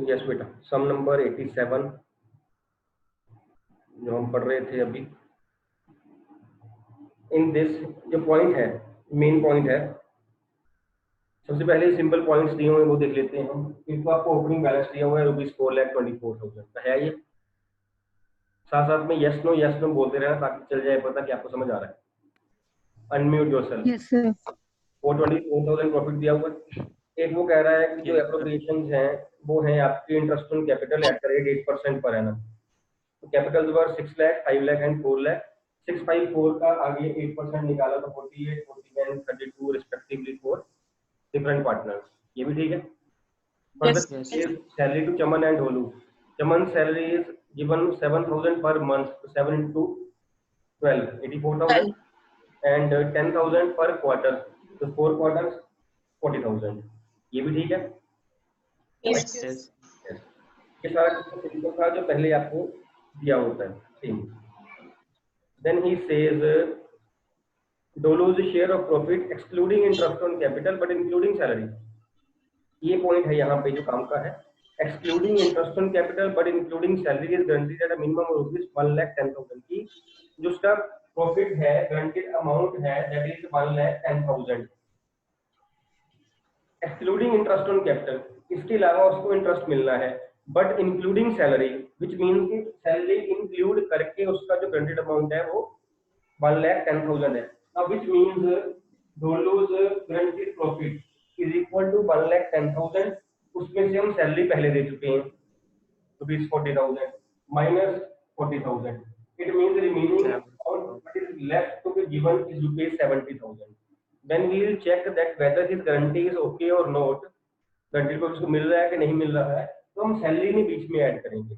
Yes बेटा, सम number 87 जो हम पढ़ रहे थे अभी। इन दिस जो पॉइंट है, मेन पॉइंट है, सबसे पहले सिंपल पॉइंट्स दिए हुए हैं वो देख लेते हैं हम। इनको आपको ओपनिंग बैलेंस दिया हुआ है ₹4,24,000 का है ये। साथ साथ में यस नो बोलते रहना ताकि चल जाए पता कि आपको समझ आ रहा है। Unmute yourself. Yes sir. 424,000 profit दिया हुआ है। एक वो कह रहा है कि जो एप्रोप्रिएशंस हैं वो हैं आपके interest on capital at the rate 8% per annum. तो capital were 6 lakh, 5 lakh and 4 lakh. 654 का आगे 8% निकाला तो 48, 41, 32 रिस्पेक्टिवली फॉर डिफरेंट पार्टनर्स। ये भी ठीक है। Yes. Salary to Chaman and Dholu. Chaman salary is given 7,000 per month, 7 into 12, 84,000 and 10,000 per quarter, तो 4 quarters 40,000। ये भी ठीक है। यस। ये सारा सिंपल था जो पहले आपको दिया होता है same. Then he says Dholo's share of profit excluding interest on capital but including salary. ये पॉइंट है यहाँ पे जो काम का है। Excluding interest on capital but including salary is guaranteed at a minimum rupees 1,10,000 की। जो उसका प्रॉफिट है, गारंटीड अमाउंट है, that is 1,10,000 excluding interest on capital. इसके अलावा उसको इंटरेस्ट मिलना है but including salary, which mean कि सैलरी इंक्लूड करके उसका जो गारंटीड अमाउंट है वो 1,10,000 है। now which means Dholu's guaranteed profit is equal to 1,10,000। उसमें से हम सैलरी पहले दे चुके हैं rupees 40,000 minus 40,000। It means remaining amount what is left to be given is rupees 70,000। then we will check that whether his guarantee is okay or not। Guarantee को उसको मिल रहा है कि नहीं मिल रहा है, तो हम सैलरी नहीं बीच में ऐड करेंगे।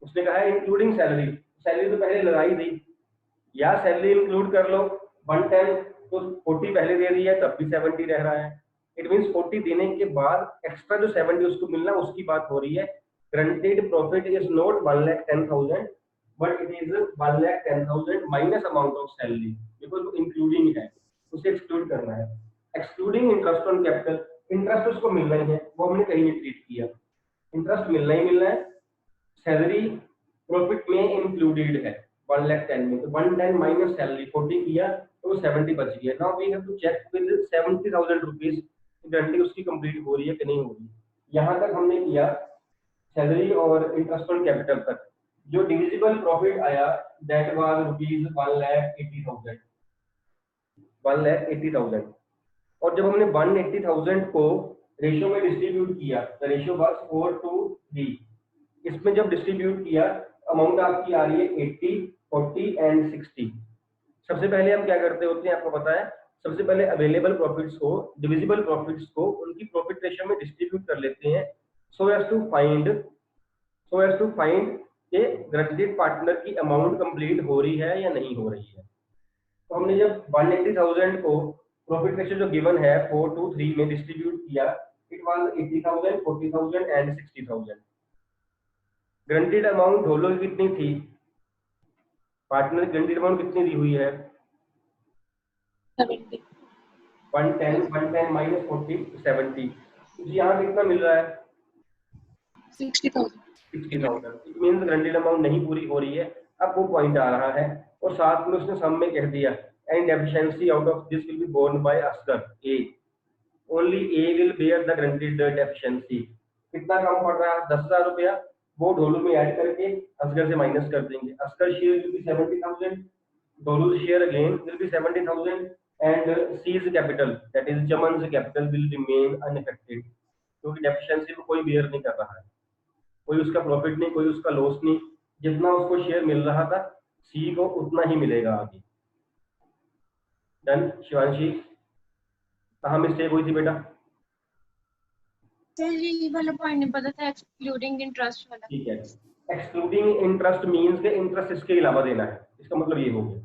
उसने कहा है इंक्लूडिंग सैलरी, सैलरी तो पहले लगाई दी, या सैलरी इंक्लूड कर लो 110, तो 40 पहले दे दिया तब भी 70 रह रहा है। इट मींस 40 देने के बाद एक्स्ट्रा जो 70 उसको मिलना उसकी बात हो रही है। Granted profit is not 1,10,000 but it is 1,10,000 minus amount of salary, because वो इंक्लूडिंग है, उसे एक्सक्लूड करना है। Excluding interest on capital, interest उसको मिलना ही है, वो हमने कहीं नहीं ट्रीट किया, इंटरेस्ट मिलना ही मिलना है। सैलरी प्रॉफिट में इंक्लूडेड है 1,10,000 में, तो 110 माइनस सैलरी 40 किया तो 70 बच गया। Now we have to check with 70,000 rupees guarantee उसकी कंप्लीट हो रही है कि नहीं हो रही। यहाँ तक हमने किया सैलरी और इंटरेस्ट ऑन कैपिटल तक। जो डिविजिबल प्रॉफिट आया दैट वाज रुपीज 1,80,000, 1,80,000। और जब हमने 180,000 को रेशियो में डिस्ट्रीब्यूट किया, द रेशियो वाज 4:3। इसमें जब डिस्ट्रीब्यूट किया अमाउंट आपकी आ रही है 80, 40 एंड 60। सबसे पहले हम क्या करते होते हैं आपको पता है, सबसे पहले अवेलेबल प्रॉफिट्स को, डिविजिबल प्रॉफिट्स को उनकी प्रॉफिट रेशियो में डिस्ट्रीब्यूट कर लेते हैं सो एज टू फाइंड के ग्रेडेड पार्टनर की अमाउंट कंप्लीट हो रही है या नहीं हो रही है। तो हमने जब 180,000 को प्रॉफिट रेशियो जो गिवन है 4:3 में डिस्ट्रीब्यूट किया, it was 80,000, 40,000 and 60,000। Guaranteed amount Dholo की कितनी थी, पार्टनर की गारंटीड अमाउंट कितनी दी हुई है 70। 110 माइनस 40 70। यहाँ कितना मिल रहा है 60,000। 60,000। इट मींस गारंटीड अमाउंट नहीं पूरी हो रही है। अब वो पॉइंट आ रहा है और साथ में उसने सम में कह दिया and deficiency out of this will be borne by Asgar A, only A will bear the guaranteed deficiency. कितना कम पड़ रहा है 10,000 रुपया, वो ढोलू में ऐड करके असगर से माइनस कर देंगे। Asgar share will be 70,000, Dholu share again will be 70,000 and C's capital that is Chaman's capital will remain unaffected, क्योंकि डेफिशिएंसी को कोई बेयर नहीं कर रहा है, कोई उसका प्रॉफिट नहीं, कोई उसका लॉस नहीं। जितना उसको शेयर मिल रहा था सी को उतना ही मिलेगा आगे। डन। शिवांशी कहाँ मिस्टेक हुई थी बेटा? सर ये वाला पॉइंट नहीं पता था, एक्सक्लूडिंग इंटरेस्ट वाला। ठीक है, एक्सक्लूडिंग इंटरेस्ट मींस के इंटरेस्ट इसके अलावा देना है, इसका मतलब ये हो गया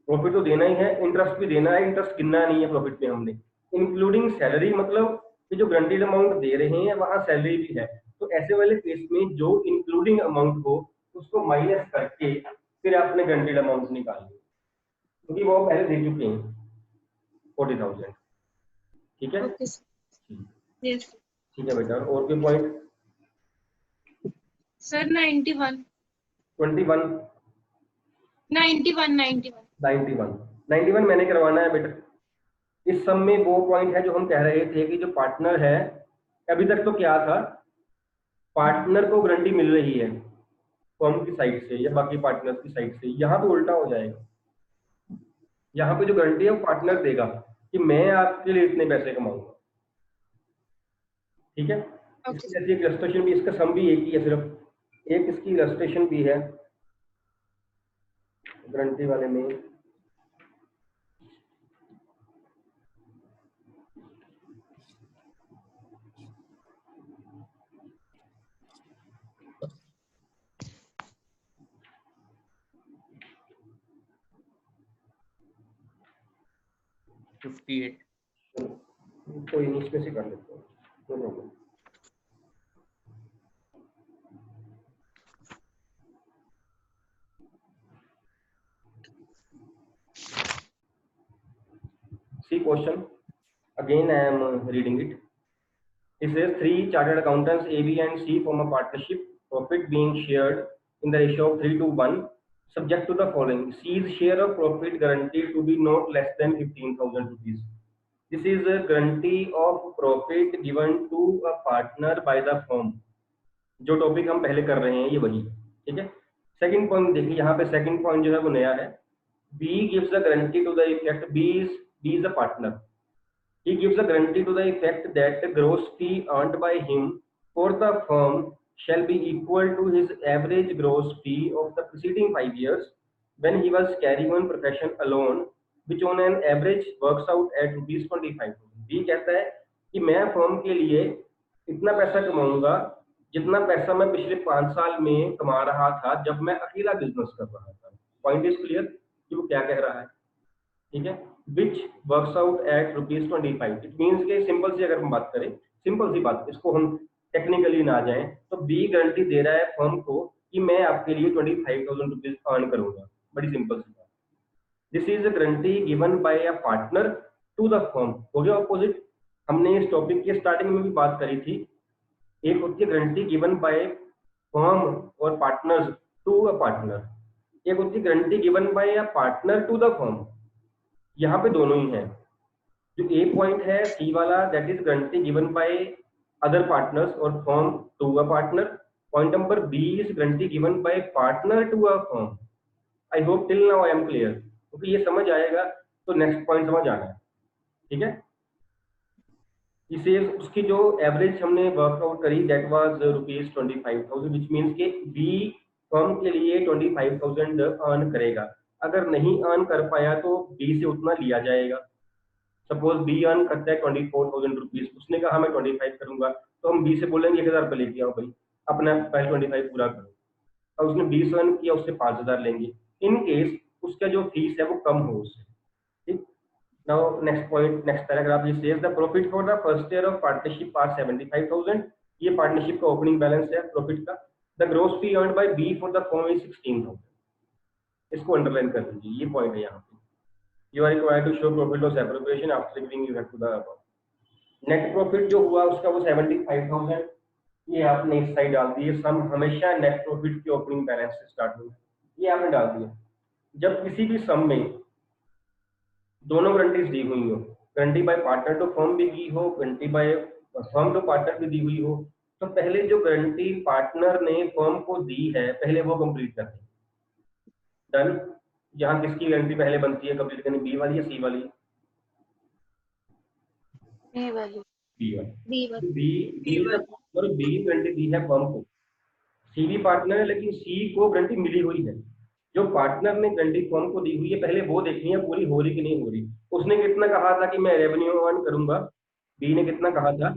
प्रॉफिट तो देना ही है, इंटरेस्ट भी देना है, इंटरेस्ट गिनना नहीं है प्रॉफिट में हमने। इंक्लूडिंग सैलरी मतलब कि जो गारंटीड अमाउंट दे रहे हैं वहां सैलरी भी है, तो ऐसे वाले केस में जो इंक्लूडिंग अमाउंट हो उसको माइनस करके फिर आपने गारंटीड अमाउंट निकाली, क्योंकि वो पहले दे चुके हैं 40,000। ठीक है। Okay sir. यस। ठीक है बेटा, और कोई पॉइंट? सर 91 21, 91 91, 91 मैंने करवाना है बेटा। इस सब में वो पॉइंट है जो हम कह रहे थे कि जो पार्टनर है, अभी तक तो क्या था, पार्टनर को गारंटी मिल रही है फर्म की साइड से या बाकी पार्टनर्स की साइड से, यहाँ पे उल्टा हो जाएगा। यहाँ पे जो गारंटी है वो पार्टनर देगा कि मैं आपके लिए इतने पैसे कमाऊंगा। ठीक है, इसकी जैसे एक इलस्ट्रेशन भी, इसका सम भी एक ही है, सिर्फ एक इसकी इलस्ट्रेशन भी है गारंटी वाले में। कोई नहीं, इसमें से कर लेते हैं, no problem. See question, again I am reading it. It says 3 chartered accountants A, B and C form a partnership, profit being shared in the ratio of 3 to 1, subject to the following: C's share of profit guaranteed to be not less than 15,000 rupees. This is a guarantee of profit given to a partner by the firm. जो topic हम पहले कर रहे हैं ये वही, ठीक है। सेकंड पॉइंट देखिए, यहाँ पे सेकंड पॉइंट जो है वो नया है। B gives a guarantee to the effect, B is a partner. He gives a guarantee to the effect that the gross fee earned by him for the firm shall be equal to his average gross fee of the preceding 5 years when he was carrying on profession alone, which on an average works out at rupees 25,000. B कहता है कि मैं firm के लिए इतना पैसा कमाऊंगा जितना पैसा मैं पिछले 5 साल में कमा रहा था जब मैं अकेला बिजनेस कर रहा था। पॉइंट इज क्लियर कि वो क्या कह रहा है, ठीक है। Which works out at ₹25। It means के सिंपल सी अगर हम बात करें, सिंपल सी बात, इसको हम टेक्निकली ना जाएं, तो बी गारंटी दे रहा है फर्म को कि मैं आपके लिए ₹25,000 अर्न करूंगा। बड़ी सिंपल सी बात। This is a guarantee given by a partner to the firm. हो गया ऑपोजिट। हमने इस टॉपिक की स्टार्टिंग में भी बात करी थी, एक होती है गारंटी गिवन बाय फर्म और पार्टनर्स टू अ पार्टनर, एक होती है guarantee given by a partner to the firm. यहाँ पे दोनों ही हैं। जो ए पॉइंट है सी वाला, that is guarantee given by other partners और firm to a partner. Point number B is guarantee given by partner to a firm. I hope till now I am clear, क्योंकि ये समझ आएगा तो next point समझ आना है, ठीक है। इसे उसकी जो एवरेज हमने वर्कआउट करी दैट वाज ₹25,000, विच मीन्स के बी फर्म के लिए 25,000 अर्न करेगा। अगर नहीं अर्न कर पाया तो बी से उतना लिया जाएगा। सपोज बी अर्न करता है ₹24,000, उसने कहा मैं 25 करूंगा, तो हम बी से बोलेंगे 1,000 रुपये लेके आओ भाई, अपना पहले 25 पूरा करो। और उसने 20 अर्न किया, उससे 5,000 लेंगे, इन केस उसका जो फीस है वो कम हो उससे, ठीक। Now next point, next paragraph, it says the profit for the first year of partnership are 75,000. ये पार्टनरशिप का ओपनिंग बैलेंस है प्रॉफिट का। The gross fee earned by B for the firm is 16,000। इसको अंडरलाइन कर लीजिए, ये point है यहाँ पे। You are required to show profit loss appropriation after giving effect to the above. Net profit जो हुआ उसका वो 75,000, ये आपने इस साइड डाल दिए। सम हमेशा नेट प्रॉफिट के ओपनिंग बैलेंस से स्टार्ट होगा, ये आपने डाल दिया। जब किसी भी सम में दोनों गारंटीज दी हुई हो, guarantee by partner to firm भी दी हो, guarantee by firm to partner भी दी हुई हो, तो पहले जो गारंटी पार्टनर ने फर्म को दी है पहले वो कंप्लीट करनी। डन। यहाँ किसकी गारंटी पहले बनती है कंप्लीट करनी, बी वाली या सी वाली? बी वाली। बी वाली। बी वाली। बी और बी गारंटी दी है फर्म को, सी भी पार्टनर है लेकिन सी को गारंटी मिली हुई है। जो पार्टनर ने गारंटी फर्म को दी हुई है पहले वो देखनी है पूरी हो रही कि नहीं हो रही। उसने कितना कहा था कि मैं रेवेन्यू अर्न करूंगा, बी ने कितना कहा था?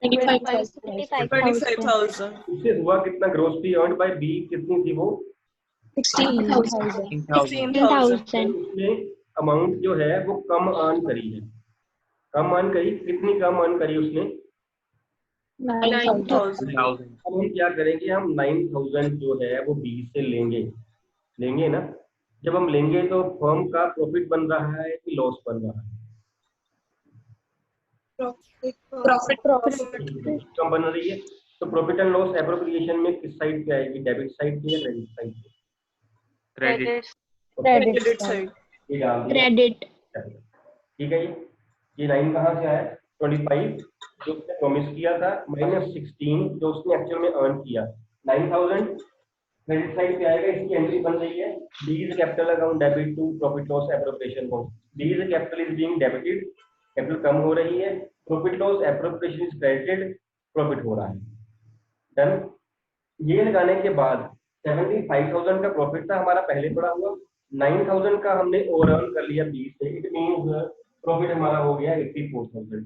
25,000। उससे हुआ कितना? Gross fee earned by B कितनी थी वो? 16,000। उसने अमाउंट जो है वो कम अर्न करी है। कम अर्न करी, कितनी कम अर्न करी उसने? 9,000। अब हम क्या करेंगे, हम 9,000 जो है वो बी से लेंगे ना। जब हम लेंगे तो फर्म का प्रॉफिट बन रहा है कि लॉस बन रहा है? प्रॉफिट कम बन रही है, तो प्रॉफिट एंड लॉस एप्रोप्रिएशन में किस साइड पे आएगी, डेबिट साइड पे या क्रेडिट साइड पे? Credit credit side. ये डाल दिया, क्रेडिट ठीक है। ये 9 कहाँ से आया, 25 जो उसने प्रॉमिस किया था, माइनस 16 जो उसने एक्चुअल में अर्न किया, 9000 क्रेडिट साइड पे आएगा। इसकी एंट्री बन रही है, D is capital account debit to profit loss appropriation account, D is capital is being debited, capital कम हो रही है, profit loss appropriation is credited, profit हो रहा है। डन। ये लगाने के बाद 75,000 का प्रॉफिट था हमारा पहले पड़ा हुआ, 9,000 का हमने ओवर अर्न कर लिया 20 से, इट मींस प्रॉफिट हमारा हो गया 84,000।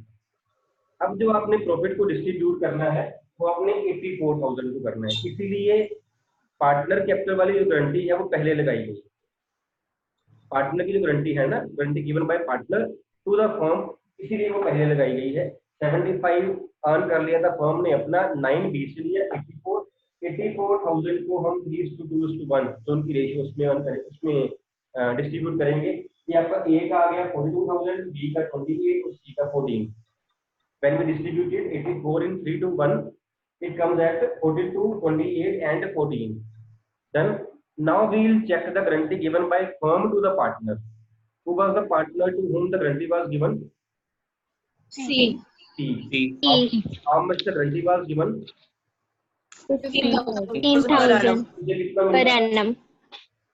अब जो आपने प्रॉफिट को डिस्ट्रीब्यूट करना है वो आपने 84,000 को करना है, इसीलिए पार्टनर कैपिटल वाली जो गारंटी है वो पहले लगाई गई। पार्टनर की जो गारंटी है ना, guarantee given by partner to the firm, इसीलिए वो पहले लगाई गई है। 75 अर्न कर लिया था फर्म ने अपना, 9 20 लिया, 84,000 को हम 3:2:1 जो उनकी रेशियो उसमें अर्न करें, उसमें डिस्ट्रीब्यूट करेंगे। ये आपका ए का आ गया 42,000, बी का 28 और सी का 14। When we distributed 84 in 3 to 1, it comes at 42, 28 and 14. Then now we will check the guarantee given by firm to the partner. Who was the partner to whom the guarantee was given? C C. How much the guarantee was given? 15,000 उसे कितना मिल per रहा है? annum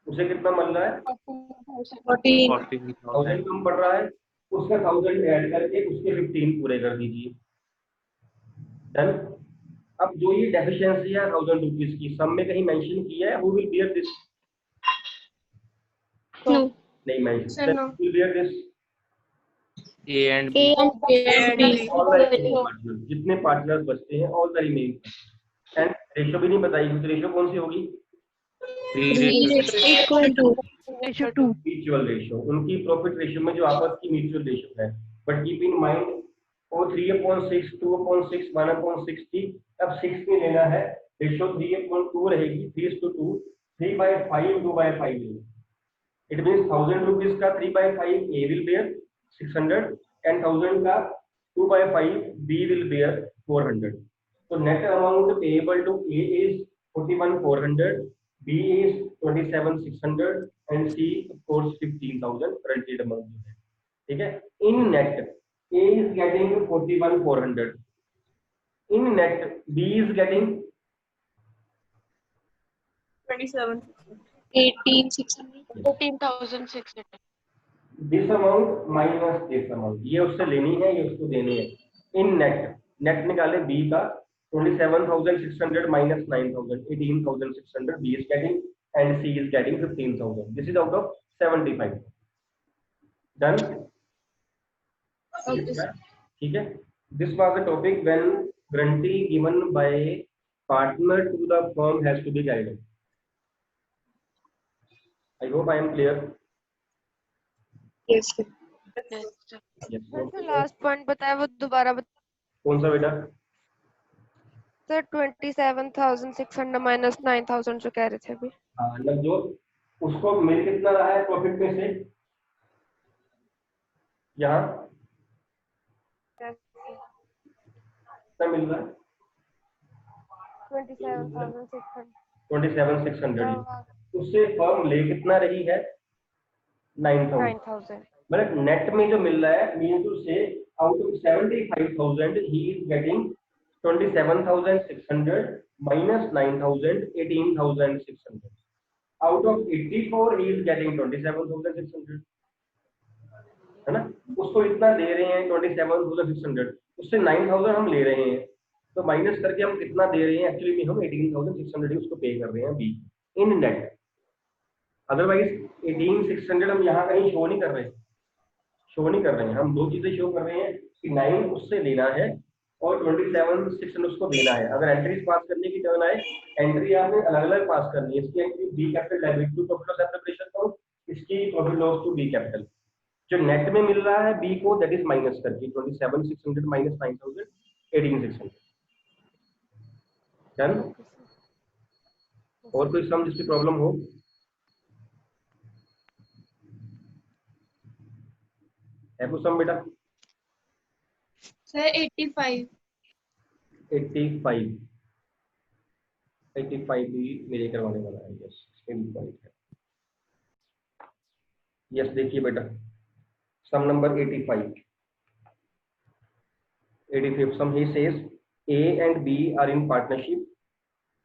उसे कितना मिल रहा है? 14,000 1000 कम पड़ रहा है, उसका 1000 ऐड करके उसके 15 पूरे कर दीजिए। डन। अब जो ये डेफिशिएंसी है 1000 रुपीज की, सम में कहीं मेंशन किया है who will beer this? no नहीं mention, Sir, no. who will bear this? A and A B. and B All the remaining partners, जितने पार्टनर्स बचते हैं all the remaining. And ratio भी नहीं बताई, तो रेशियो कौन सी होगी? 3:2 म्यूचुअल रेशियो, उनकी प्रॉफिट रेशियो में जो आपस की म्यूचुअल रेशियो है। बट कीप इन माइंड वो 3/6, 2/6, 1/6 थी, अब 6 में लेना है, रेशियो 3/2 रहेगी, 3:2, 3/5, 2/5। इट मींस 1000 रुपीज का 3/5 ए विल बेयर 600 एंड 1000 का 2/5 बी विल बेयर 400। तो net amount payable to A is 41,400, B is 27,600 and C of course 15,000 guaranteed amount है, ठीक है। In net A is getting 41,400, in net B is getting 18,600 this amount minus this amount, ये उससे लेनी है ये उसको देनी है। In net निकाले B का 27,600 minus 9,000, 18,600 B is getting and C is getting 15,000. This is out of 75. Done? ठीक है। This was the topic when guarantee given by partner to the firm has to be carried out. I hope I am clear. Yes sir. Yes. Sir last point बताया वो दोबारा कौन सा बेटा? Sir 27,600 minus 9,000 जो कह रहे थे अभी। हाँ, नवजोत, उसको मिल कितना रहा है प्रॉफिट में से? यहाँ कितना मिल रहा है? 27,600 27,600। उससे फर्म ले कितना रही है? 9,000। 9,000 मतलब नेट में जो मिल रहा है मीन टू से out of 75,000 he is getting 27,600 minus 9,000, 18,600. Out of 84 he is getting 27,600, है ना। उसको इतना दे रहे हैं 27,600, उससे 9,000 हम ले रहे हैं, तो माइनस करके हम कितना दे रहे हैं एक्चुअली में हम 18,600 ही उसको पे कर रहे हैं बी इन नेट। अदरवाइज 18,600 हम यहाँ कहीं शो नहीं कर रहे हैं, हम दो चीजें शो कर रहे हैं कि 9 उससे लेना है और 27,600 उसको देना है। अगर एंट्रीज पास करने की टर्न आए, एंट्री आपने अलग अलग पास करनी है। इसकी entry B capital debit to profit loss appropriation account, इसकी profit loss to B capital. जो नेट में मिल रहा है बी को दैट इज माइनस करके 27,600 माइनस 9,000, 18,600। डन। और कोई सम जिसकी प्रॉब्लम हो? है कुछ सम बेटा? Sir, 85. 85 85 भी मेरे करवाने वाला है। यस, इसमें भी पॉइंट है। यस, देखिए बेटा, सम number 85 85th sum, he says A and B are in partnership,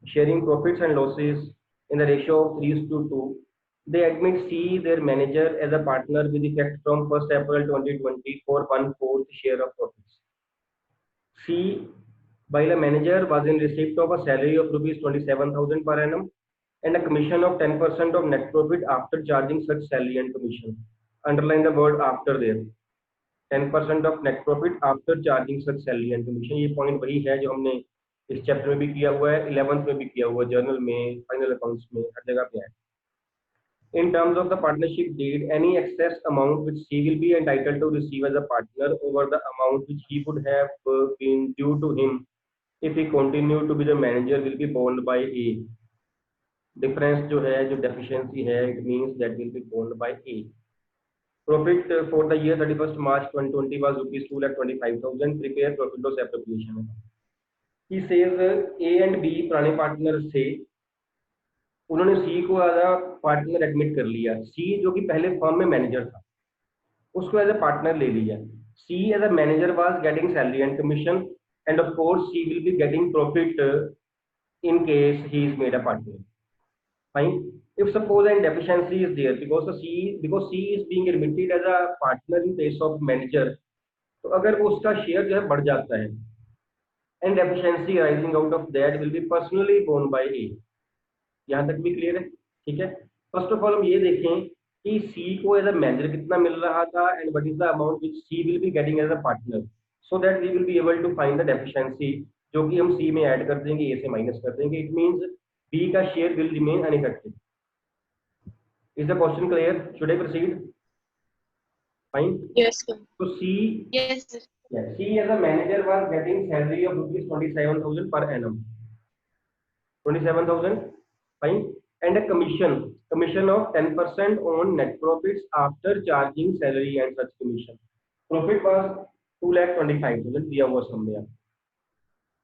sharing profits and losses in the ratio of 3:2. They admit C, their manager, as a partner with effect from 1st April 2020 for 1/4 share of profits. C, while a manager was in receipt of a salary of rupees 27,000 per annum and a commission of 10% of net profit after charging such salary and commission. Underline the word after there. 10% of net profit after charging such salary and commission. ये point वही है जो हमने इस chapter में भी किया हुआ है, 11th में भी किया हुआ है, जर्नल में, फाइनल अकाउंट्स में, हर जगह पे है। In terms of the partnership deed, any excess amount which he will be entitled to receive as a partner over the amount which he would have been due to him if he continued to be the manager will be borne by A. Difference जो है, जो deficiency है, it means that will be borne by A. Profit for the year 31st March 2020 was rupees 2,25,000. Prepare profit loss appropriation. He says A and B पुराने partner से उन्होंने C को as a partner admit कर लिया। C जो कि पहले firm में मैनेजर था, उसको एज अ पार्टनर ले लिया। C as a manager was getting salary and commission and of course C will be getting profit in case he is made a partner. Fine. If suppose an deficiency is there because C is being admitted as a partner in place of manager, तो अगर वो उसका share जो है बढ़ जाता है and deficiency arising out of that will be personally borne by A. यहाँ तक भी क्लियर है? ठीक है। फर्स्ट ऑफ ऑल हम ये देखें कि C को एज अ मैनेजर कितना मिल रहा था and what is the amount which C will be getting as a partner, so that we will be able to find the deficiency, जो कि हम C में ऐड कर देंगे, A से माइनस कर देंगे। इट मींस B का share will remain unaffected. Is the question clear? Should I proceed? Fine. Yes, sir. So C, Yes, sir. yeah, C as a manager was getting salary of rupees 27,000 per annum. 27,000. Fine. And a commission of 10% on net profits after charging salary and such commission. Profit was 2,25,000. दिया हुआ somewhere.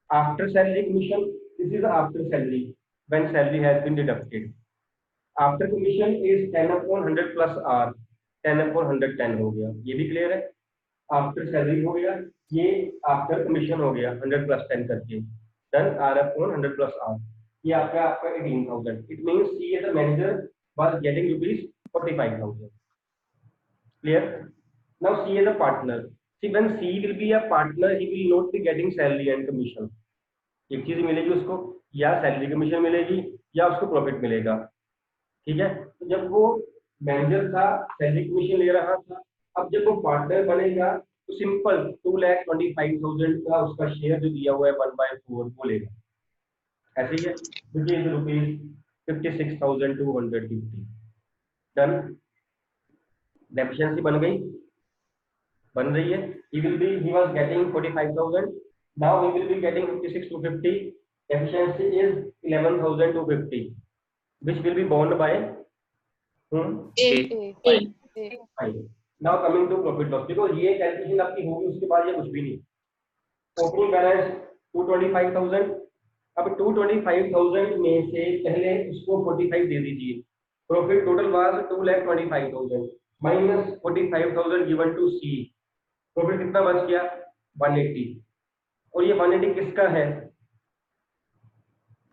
After salary commission, this is after salary when salary has been deducted. After commission is 10/100 plus R, 10/110 हो गया। ये भी clear है? After salary हो गया, ये आफ्टर कमीशन हो गया 100 प्लस 10 करके, देन R/100 प्लस आर, ये आपका 18,000। It means C as a manager was getting rupees 45,000। Clear? Now C as a partner, C when C will be a partner he will not be getting salary and commission. एक चीज मिलेगी उसको, या salary commission मिलेगी या उसको profit मिलेगा। ठीक है। तो जब वो मैनेजर था सैलरी कमीशन ले रहा था, अब जब वो पार्टनर बनेगा तो सिंपल 2,25,000 का उसका शेयर जो दिया हुआ है 1/4 वो लेगा। ऐसे ही है, which is rupees 56,250। Done. Deficiency बन गई, बन रही है। he was getting 45,000, now he will be getting 56,250। efficiency is 11,250, which will be borne by whom? A. Fine. Now coming to profit loss, because ये कैलकुलेशन आपकी होगी उसके बाद ये कुछ भी नहीं। Opening balance 225,000। अब 225,000 में से पहले उसको 45 दे दीजिए। Profit total was 2,25,000 minus 45,000 given to C. Profit कितना बच गया? 180। और ये 180 किसका है?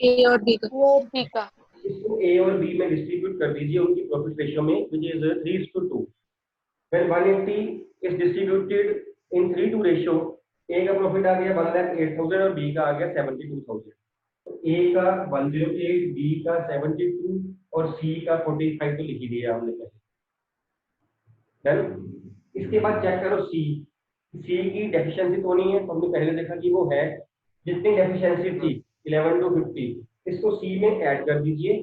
A और B का। इसको A और B में डिस्ट्रीब्यूट कर दीजिए उनकी प्रॉफिट रेशियो में, which is 3:2। When 180 is distributed in 3:2 ratio, A का प्रॉफिट आ गया 1,08,000 और B का आ गया 72,000। तो A का 108, B का 72 और C का 45 तो लिख ही दिया हमने पहले। डन। इसके बाद चेक करो C की डेफिशिएंसी तो नहीं है, तो हमने पहले देखा कि वो है। जितनी डेफिशिएंसी थी 11 to 50, इसको C में ऐड कर दीजिए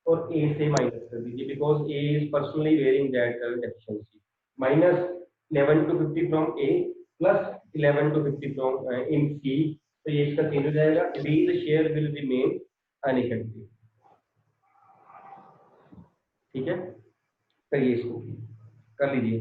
और A से माइनस कर दीजिए, because A is personally wearing that deficiency. Minus 11 to 50 from A plus 11 to 50 from in C, तो ये इसका चेंज हो जाएगा। B the share will remain uneffective. ठीक है, करिए इसको, कर लीजिए।